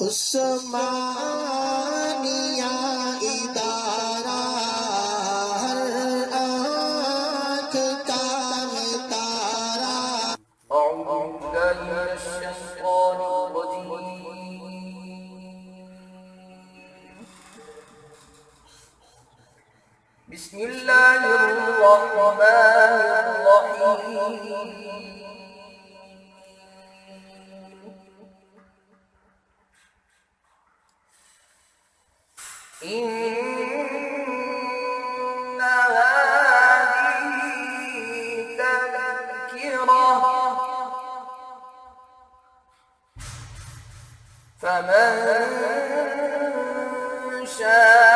उस्मानिया इदारा हर आँख का है तारा। बिस्मिल्लाहिर्रहमानिर्रहीम। इन्ना हाज़िही तज़किरह फमन शाअ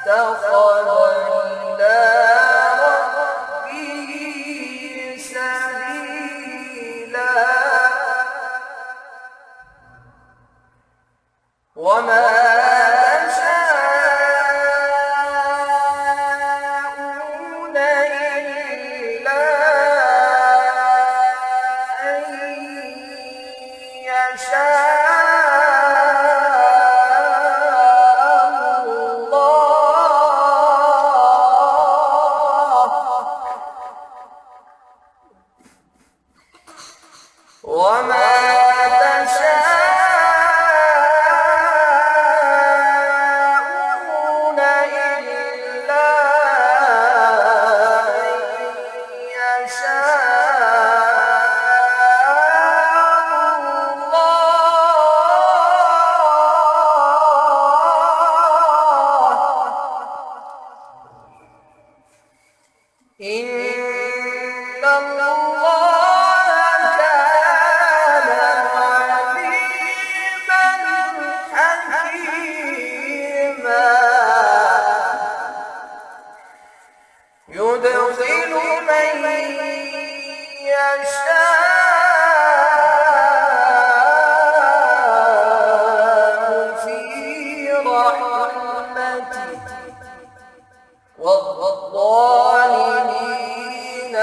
इत्तख़ज़ इला रब्बिही सबीला। وما تشاءون إلا أن يشاء الله. وما إن الله كان عليما حكيما يدخل من يشاء في رحمته والظالمين